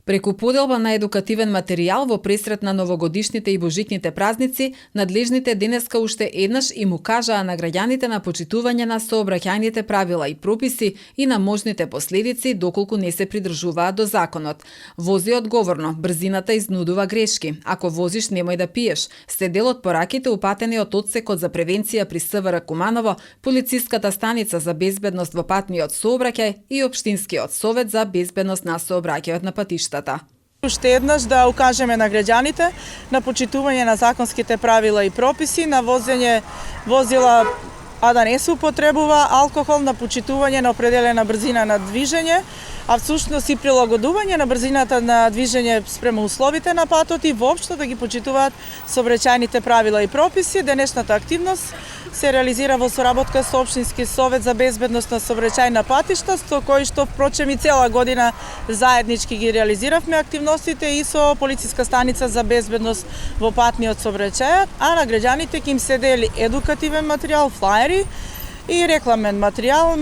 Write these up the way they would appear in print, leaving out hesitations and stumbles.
Преку поделба на едукативен материјал во пресрет на новогодишните и божитните празници, надлежните денеска уште еднаш им укажаа на граѓаните на почитување на сообраќајните правила и прописи и на можните последици доколку не се придржуваат до законот. Вози одговорно, брзината изнудува грешки. Ако возиш, немој да пиеш. Се дел од пораките упатени од Одсекот за превенција при СВР Куманово, Полициската станица за безбедност во патниот сообраќај и Општинскиот совет за безбедност на сообраќајот на патиштата. Уште еднаш да укажеме на граѓаните на почитување на законските правила и прописи, на возење возила а да не се употребува алкохол, на почитување на определена брзина на движење, а всушност и прилагодување на брзината на движење спрема условите на патот и воопшто да ги почитуваат сообраќајните правила и прописи. Денешната активност се реализира во соработка со Општински совет за безбедност на сообраќајна патишта, со кој што впрочем и цела година заеднички ги реализиравме активностите и со Полициска станица за безбедност во патниот сообраќај, а на граѓаните ќе им се дели едукативен материјал, флаери и рекламен материјал,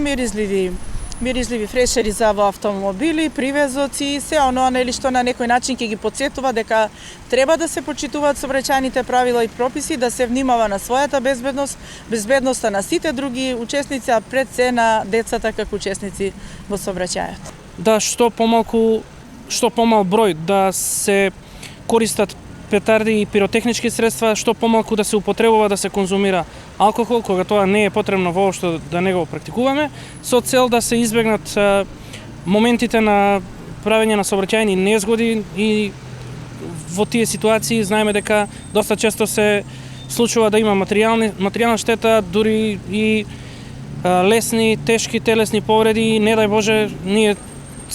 миризливи фрешери за во автомобили, привезоци, се оноа нели што на некој начин ќе ги потсетува дека треба да се почитуваат сообраќајните правила и прописи, да се внимава на својата безбедност, безбедноста на сите други учесници, а пред се на децата како учесници во сообраќајот. Да што помал број да се користат петарди и пиротехнички средства, што помалку да се употребува да се конзумира алкохол, кога тоа не е потребно воопшто да не го практикуваме, со цел да се избегнат моментите на правење на сообраќајни незгоди и во тие ситуации знаеме дека доста често се случува да има материјална штета, дури и лесни, тешки телесни повреди, не дај Боже, ние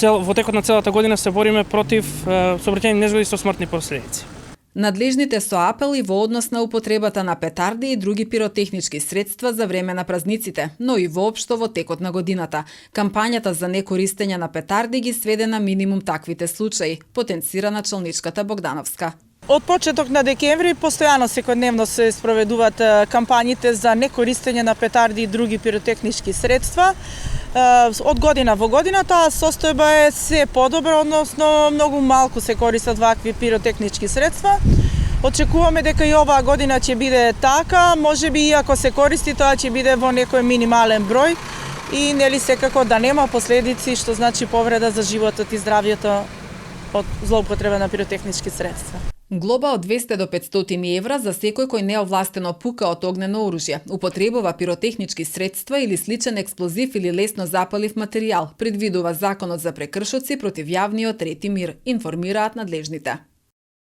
во текот на целата година се бориме против сообраќајни незгоди со смртни последици. Надлежните со апел и во однос на употребата на петарди и други пиротехнички средства за време на празниците, но и воопшто во текот на годината. Кампањата за некористење на петарди ги сведе на минимум таквите случаи, потенцира началничката Богдановска. Од почеток на декември постојано секојдневно се спроведуваат кампањите за некористење на петарди и други пиротехнички средства. Од година во година таа состојба е се подобра, односно многу малку се користат вакви пиротехнички средства. Очекуваме дека и оваа година ќе биде така, можеби и ако се користи тоа ќе биде во некој минимален број и нели секако да нема последици, што значи повреда за животот и здравјето од злоупотреба на пиротехнички средства. Глоба од 200 до 500 евра за секој кој неовластено пука од огнено оружје, употребува пиротехнички средства или сличен експлозив или лесно запалив материјал, предвидува Законот за прекршоци против јавниот ред и мир, информираат надлежните.